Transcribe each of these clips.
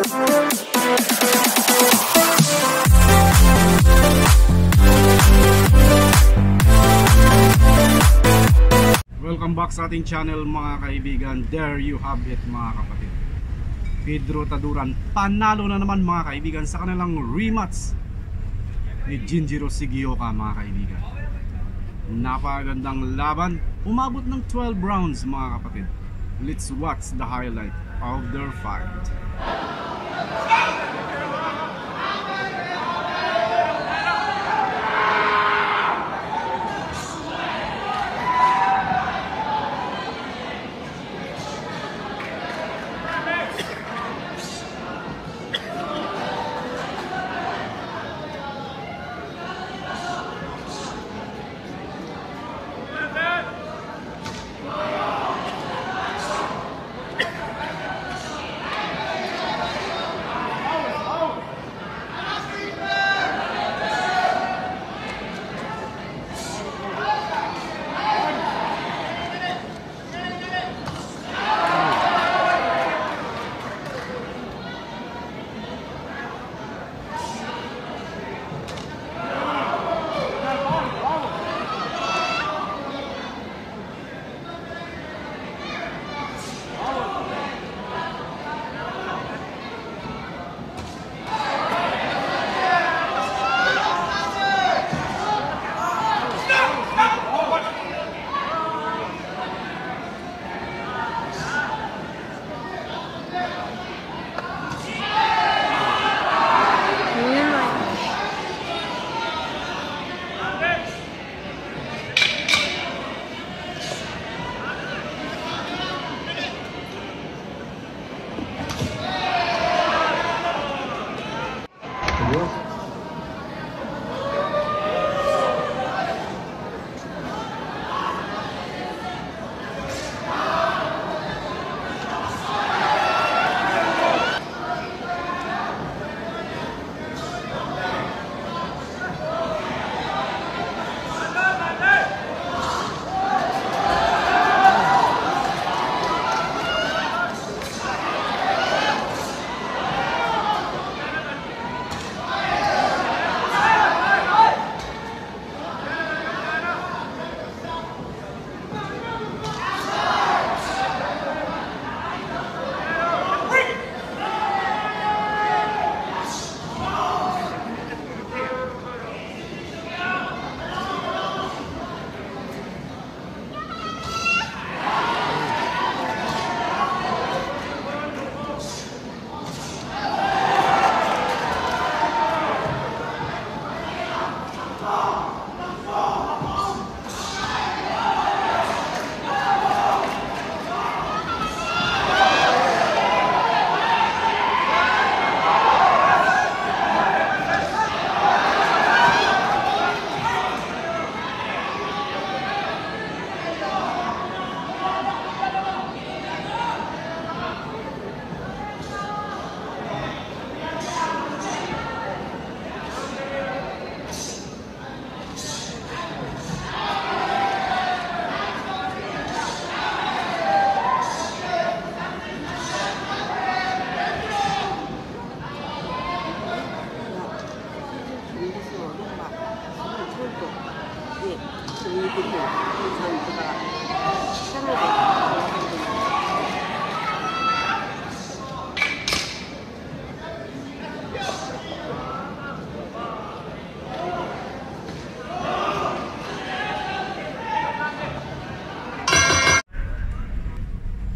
Welcome back sa ating channel mga kaibigan. There you have it mga kapatid. Pedro Taduran panalo na naman mga kaibigan sa kanilang rematch ni Jinjiro Sigioka mga kaibigan. Napakagandang laban, umabot ng 12 rounds mga kapatid. Let's watch the highlight of their fight.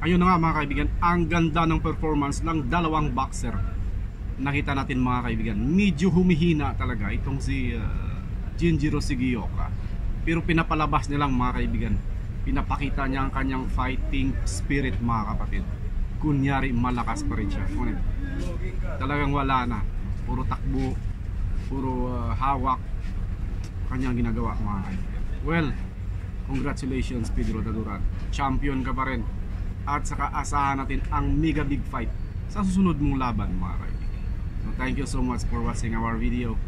Ayun na nga mga kaibigan, ang ganda ng performance ng dalawang boxer. Nakita natin mga kaibigan, medyo humihina talaga itong si Jinjiro Sigioka. Pero pinapalabas nilang mga kaibigan, pinapakita niya ang kanyang fighting spirit mga kapatid. Kunyari malakas pa rin siya. Talagang wala na, puro takbo, puro hawak kanyang ginagawa mga kaibigan. Well, congratulations Pedro Taduran, champion ka pa rin. At saka asahan natin ang mega big fight sa susunod mong laban mga kaibigan. So thank you so much for watching our video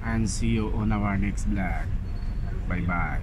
and see you on our next vlog. Bye bye.